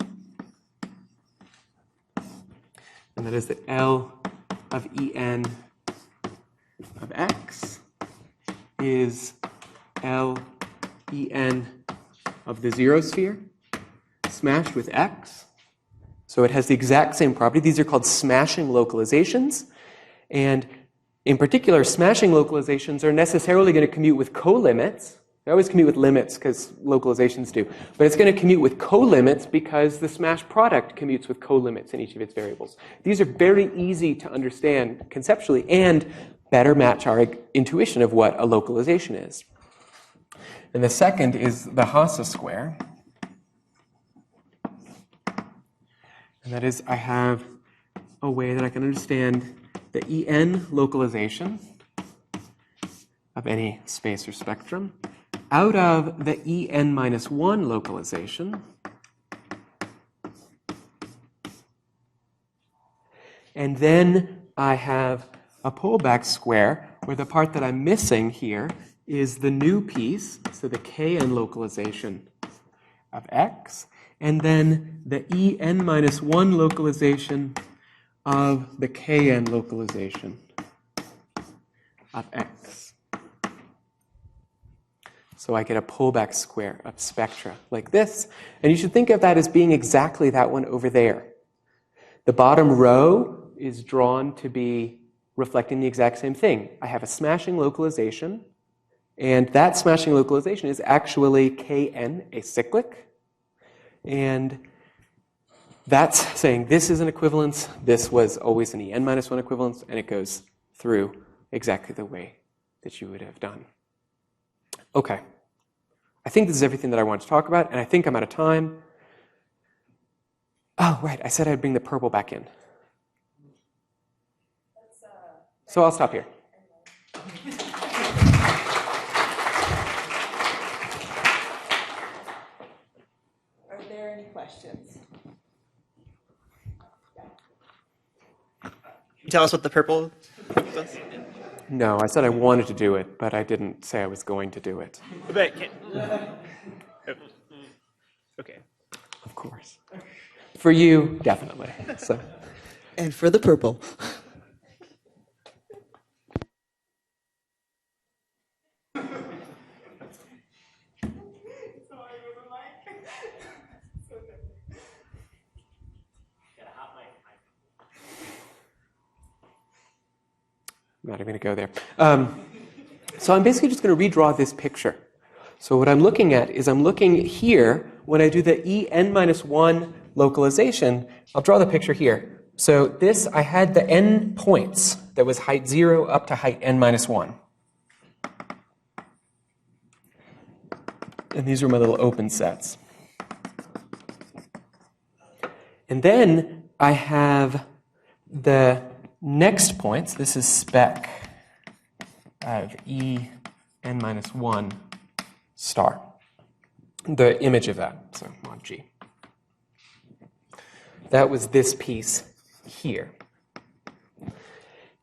And that is that L of En of x is L En of the 0 sphere smashed with x. So it has the exact same property. These are called smashing localizations. And in particular, smashing localizations are necessarily going to commute with colimits. They always commute with limits because localizations do. But it's going to commute with colimits because the smash product commutes with colimits in each of its variables. These are very easy to understand conceptually and better match our intuition of what a localization is. And the second is the Hasse square. And that is, I have a way that I can understand the En localization of any space or spectrum out of the En minus 1 localization. And then I have a pullback square where the part that I'm missing here is the new piece, so the Kn localization of x, and then the En minus 1 localization of the Kn localization of x. So I get a pullback square of spectra like this. And you should think of that as being exactly that one over there. The bottom row is drawn to be reflecting the exact same thing. I have a smashing localization, And that smashing localization is actually Kn acyclic. And that's saying this is an equivalence, this was always an En-1 equivalence, and it goes through exactly the way that you would have done. Okay. I think this is everything that I wanted to talk about, and I think I'm out of time. Oh, right, I said I'd bring the purple back in. So I'll stop here. Are there any questions? Tell us what the purple does? No, I said I wanted to do it, but I didn't say I was going to do it. But okay. Of course. For you, definitely. So. And for the purple. I'm not even going to go there. So I'm basically just going to redraw this picture. So what I'm looking at is I'm looking here, when I do the En-1 localization, I'll draw the picture here. So this, I had the n points that was height 0 up to height n-1. And these were my little open sets. And then I have the next points. This is spec of En-1 star, the image of that, so mod G. That was this piece here.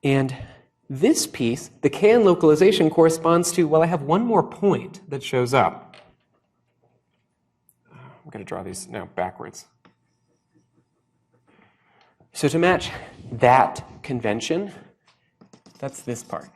And this piece, the Kn localization corresponds to, well, I have one more point that shows up. I'm going to draw these now backwards. So to match that convention, that's this part.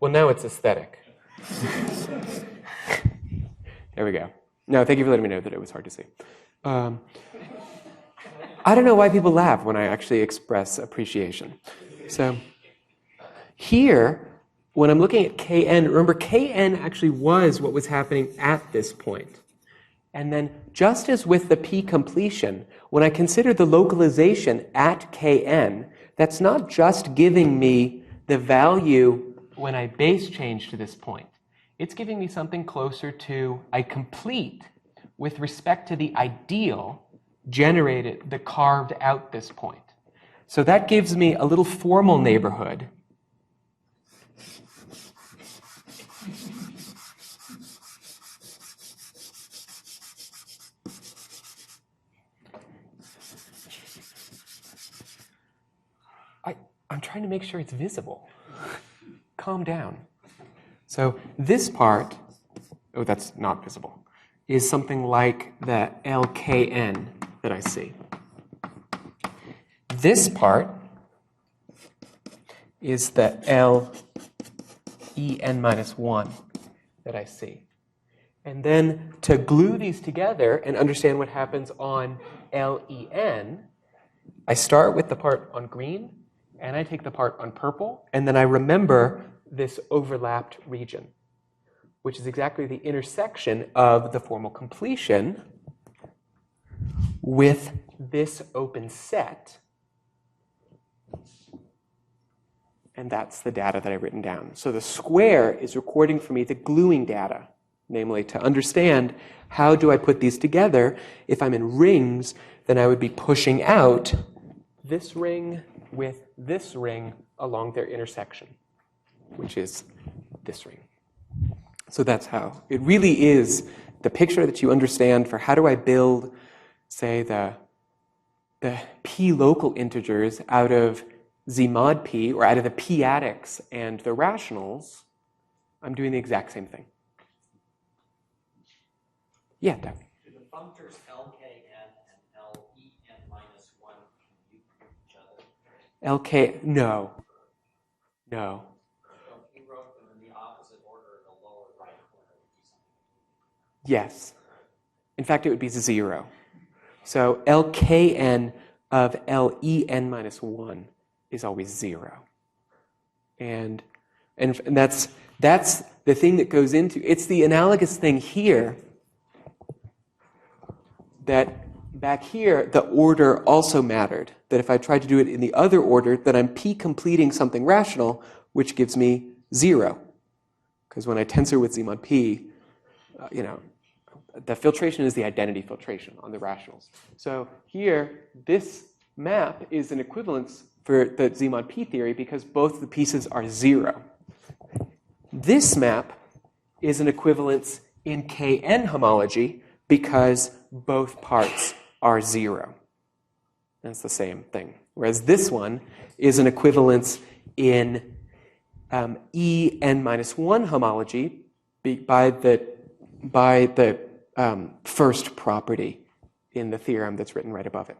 Well, now it's aesthetic. There we go. No, thank you for letting me know that it was hard to see. I don't know why people laugh when I actually express appreciation. So here, when I'm looking at Kn, remember Kn actually was what was happening at this point. And then just as with the P completion, when I consider the localization at Kn, that's not just giving me the value when I base change to this point. It's giving me something closer to I complete with respect to the ideal generated, the carved out this point. So that gives me a little formal neighborhood. I'm trying to make sure it's visible. Calm down. So this part, oh, that's not visible, is something like the LKN that I see. This part is the LEN-1 that I see. And then to glue these together and understand what happens on LEN, I start with the part on green, and I take the part on purple, and then I remember this overlapped region, which is exactly the intersection of the formal completion with this open set. And that's the data that I've written down. So the square is recording for me the gluing data, namely to understand how do I put these together. If I'm in rings, then I would be pushing out this ring with this ring along their intersection, which is this ring. So that's how. It really is the picture that you understand for how do I build, say, the p local integers out of z mod p, or out of the p-adics and the rationals. I'm doing the exact same thing. Yeah, Doug. Do the functors LKN and LEN-1 commute with each other? LK, no. No. So if you wrote them in the opposite order, the lower right corner would be something. Yes. In fact, it would be 0. So LKN of LEN minus 1 is always 0. And that's the thing that goes into, it's the analogous thing here that back here, the order also mattered. That if I tried to do it in the other order, that I'm p-completing something rational, which gives me 0. Because when I tensor with Z mod p, the filtration is the identity filtration on the rationals. So here, this map is an equivalence for the Z mod p theory because both the pieces are 0. This map is an equivalence in Kn homology because both parts are 0. That's the same thing. Whereas this one is an equivalence in En minus 1 homology by the first property in the theorem that's written right above it.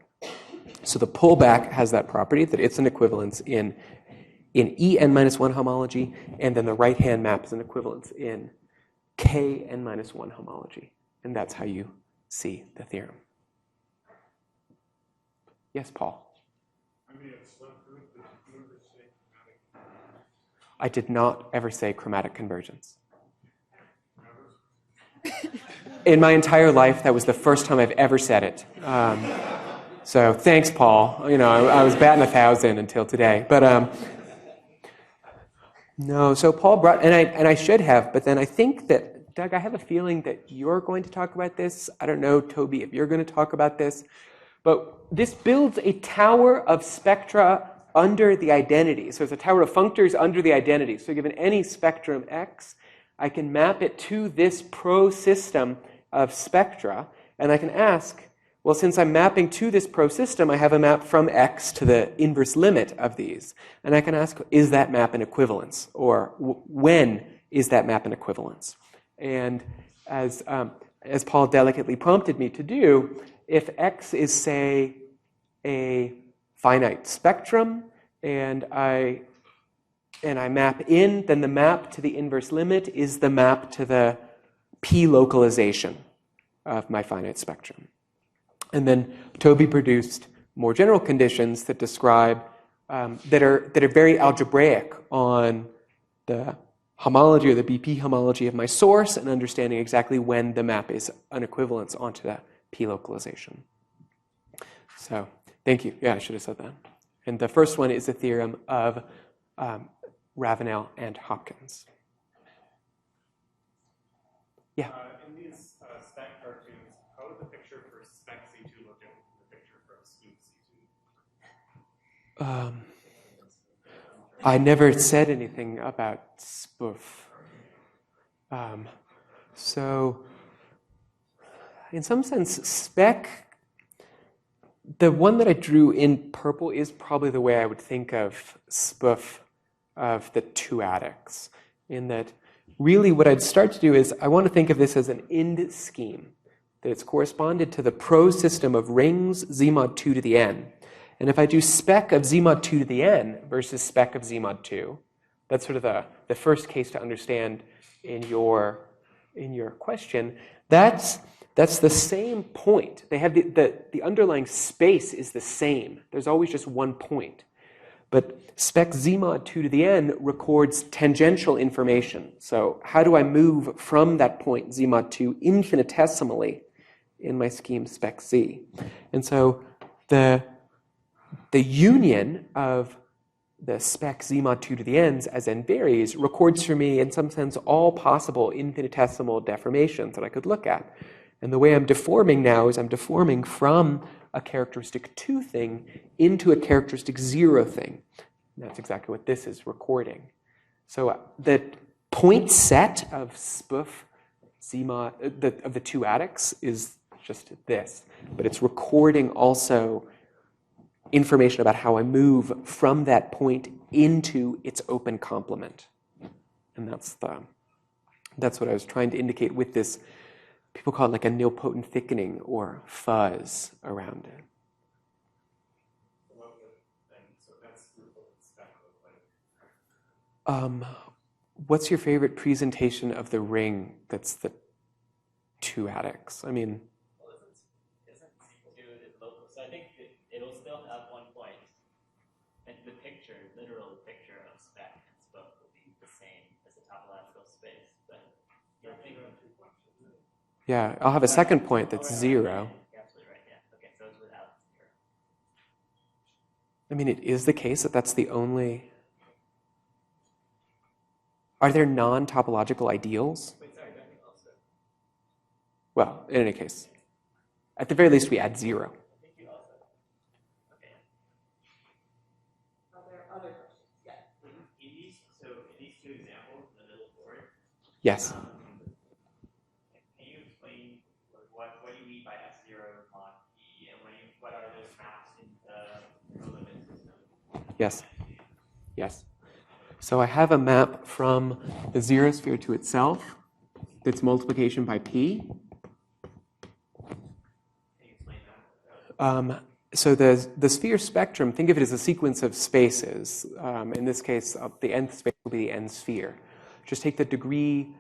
So the pullback has that property that it's an equivalence in En minus 1 homology, and then the right-hand map is an equivalence in Kn minus 1 homology. And that's how you see the theorem. Yes, Paul? I did not ever say chromatic convergence. In my entire life, that was the first time I've ever said it. So thanks, Paul. I was batting 1,000 until today. But no, so Paul brought, and I should have, but then I think that, Doug, I have a feeling that you're going to talk about this. I don't know, Toby, if you're going to talk about this. But this builds a tower of spectra under the identity. So it's a tower of functors under the identity. So given any spectrum x, I can map it to this pro-system of spectra, and I can ask, well, since I'm mapping to this pro-system, I have a map from x to the inverse limit of these. And I can ask, is that map an equivalence? Or when is that map an equivalence? And as Paul delicately prompted me to do, if x is, say, a finite spectrum, and I map in, then the map to the inverse limit is the map to the p localization of my finite spectrum. And then Toby produced more general conditions that describe, that are very algebraic on the homology or the BP homology of my source and understanding exactly when the map is an equivalence onto that p localization. So thank you. Yeah, I should have said that. And the first one is the theorem of Ravenel and Hopkins. Yeah. In these spec cartoons, how would the picture for spec C2 look at the picture for spoof C2? I never said anything about spoof. So, in some sense, spec, the one that I drew in purple is probably the way I would think of spoof of the two adics, in that really what I'd start to do is I want to think of this as an ind scheme, that it's corresponded to the pro system of rings Z mod 2 to the n. And if I do spec of Z mod 2 to the n versus spec of Z mod 2, that's sort of the first case to understand in your question, that's the same point. They have the underlying space is the same. There's always just one point. But spec Z mod 2 to the n records tangential information. So how do I move from that point Z mod 2 infinitesimally in my scheme spec Z? And so the union of the spec Z mod 2 to the n's as n varies records for me, in some sense, all possible infinitesimal deformations that I could look at. And the way I'm deforming now is I'm deforming from a characteristic 2 thing into a characteristic 0 thing. And that's exactly what this is recording. So the point set of spoof Z mod, of the two adics is just this. But it's recording also information about how I move from that point into its open complement. And that's what I was trying to indicate with this. People call it like a nilpotent thickening or fuzz around it. So that's spec look like. What's your favorite presentation of the ring that's the two attics? I mean, Well, isn't C2 is local? So I think it'll still have one point. And the picture, literal picture of spec and spoke will be the same as the topological space. But I think yeah, I'll have a second point that's zero. you're absolutely right. Yeah. Okay, so it's without zero. I mean, it is the case that that's the only... Are there non-topological ideals? Wait, sorry, don't you also? Well, in any case, at the very least, we add zero. I think you also. Okay. Are there other questions? Yeah. In these two examples, in the middle board, Yes. can you explain what you mean by S0 mod P and what are those maps in the limit system? Yes. Yes. So I have a map from the zero sphere to itself that's multiplication by P. Can you explain that? So the sphere spectrum, think of it as a sequence of spaces. In this case, the nth space will be the n sphere. Just take the degree,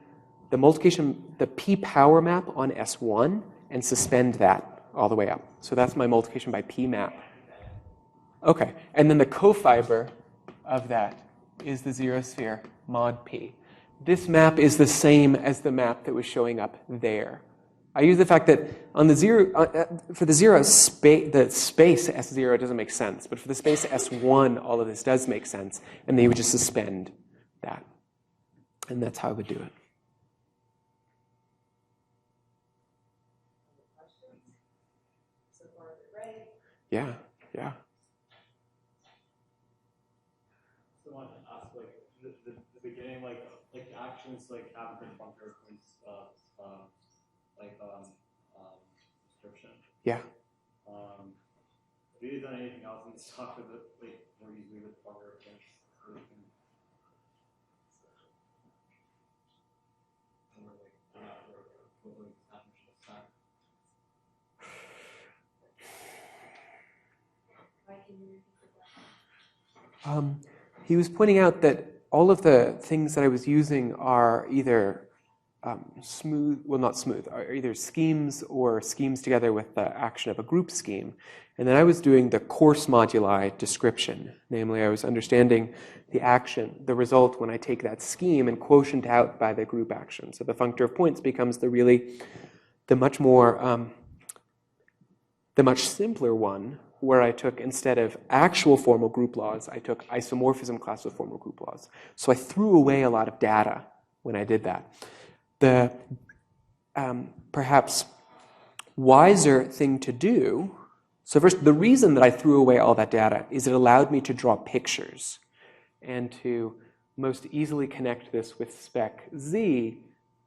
the multiplication, the P power map on S1 and suspend that all the way up. So that's my multiplication by P map. Okay, and then the cofiber of that is the zero sphere mod P. This map is the same as the map that was showing up there. I use the fact that on the zero, for the zero space, the space S0 doesn't make sense, but for the space S1, all of this does make sense, and then you would just suspend that. And that's how I would do it. Other questions? So far, they're right. Yeah, yeah. So I want to ask, like, the beginning, like the actions, like, have been functor points, description. Yeah. Have you done anything else in this talk with it, like, more easily with functor points? Why can you repeat the question? He was pointing out that all of the things that I was using are either smooth, well, not smooth, are either schemes or schemes together with the action of a group scheme. And then I was doing the coarse moduli description. Namely, I was understanding the action, the result when I take that scheme and quotient out by the group action. So the functor of points becomes the much simpler one, where I took, instead of actual formal group laws, I took isomorphism class with formal group laws. So I threw away a lot of data when I did that. The perhaps wiser thing to do, so first, the reason that I threw away all that data is it allowed me to draw pictures and to most easily connect this with spec Z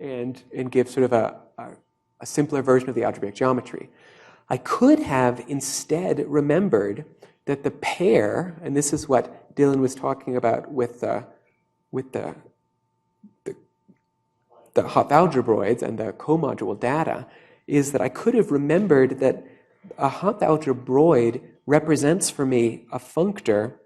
and give sort of a simpler version of the algebraic geometry. I could have instead remembered that the pair, and this is what Dylan was talking about with the Hopf-algebroids and the comodule data, is that I could have remembered that a Hopf-algebroid represents for me a functor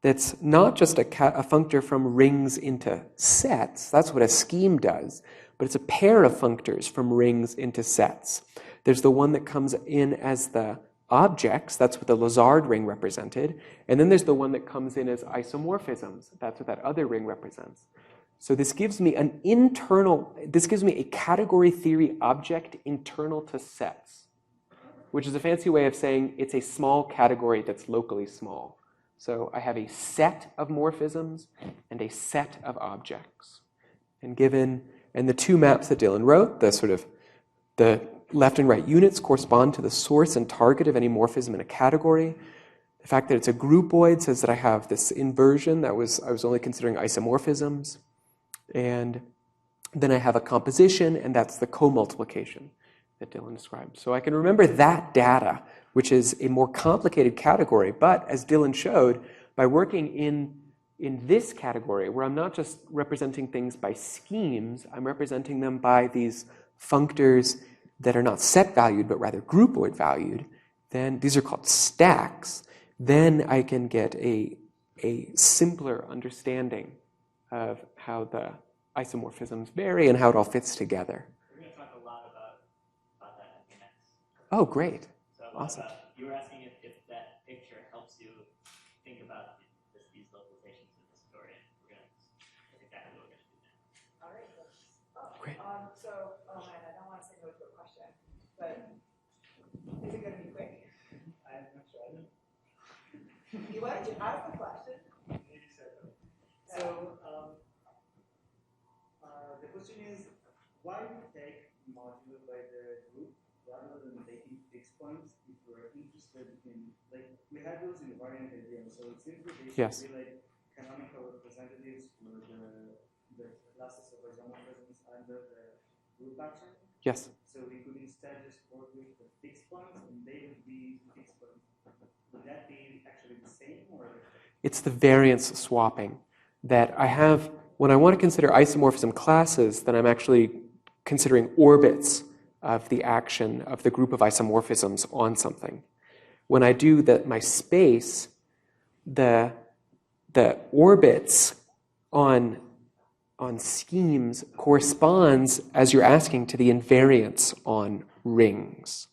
that's not just a functor from rings into sets. That's what a scheme does. But it's a pair of functors from rings into sets. There's the one that comes in as the objects. That's what the Lazard ring represented. And then there's the one that comes in as isomorphisms. That's what that other ring represents. So this gives me a category theory object internal to sets, which is a fancy way of saying it's a small category that's locally small. So I have a set of morphisms and a set of objects. And the two maps that Dylan wrote, the left and right units correspond to the source and target of any morphism in a category. The fact that it's a groupoid says that I have this inversion I was only considering isomorphisms. And then I have a composition, and that's the co-multiplication that Dylan described. So I can remember that data, which is a more complicated category, but as Dylan showed, by working in this category, where I'm not just representing things by schemes, I'm representing them by these functors that are not set valued, but rather groupoid valued, then these are called stacks. Then I can get a simpler understanding of how the isomorphisms vary and how it all fits together. We're going to talk a lot about that in the next. Oh, great. So Awesome. You were asking if that picture helps you think about these localizations in the story. That's exactly what we're going to do now. All right. Great. So, oh man, I don't want to say no to a question, but is it going to be quick? I'm not sure. Why don't you ask the question? So, the question is, why we take modulo by the group rather than taking fixed points if we're interested in, like, we had those invariant ideas, so it seems that they Yes. should be like canonical representatives for the classes of isomorphisms under the group action. Yes. So we could instead just work with the fixed points, and they would be fixed points. Would that be actually the same, or? It's the variance swapping that I have. When I want to consider isomorphism classes, then I'm actually considering orbits of the action of the group of isomorphisms on something. When I do my space, the orbits on schemes corresponds, as you're asking, to the invariance on rings.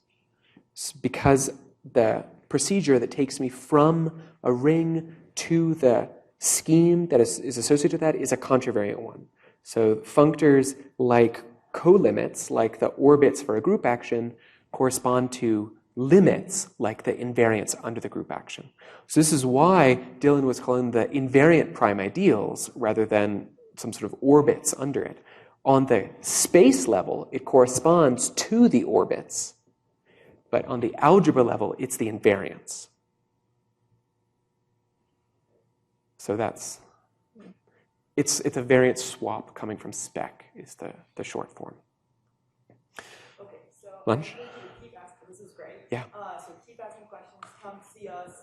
Because the procedure that takes me from a ring to the scheme that is associated with that is a contravariant one. So functors like colimits, like the orbits for a group action, correspond to limits like the invariants under the group action. So this is why Dylan was calling the invariant prime ideals rather than some sort of orbits under it. On the space level, it corresponds to the orbits, but on the algebra level, it's the invariants. So it's a variant swap coming from spec is the short form. Okay, so Lunch? I need you to keep asking. This is great. Yeah. So keep asking questions. Come see us.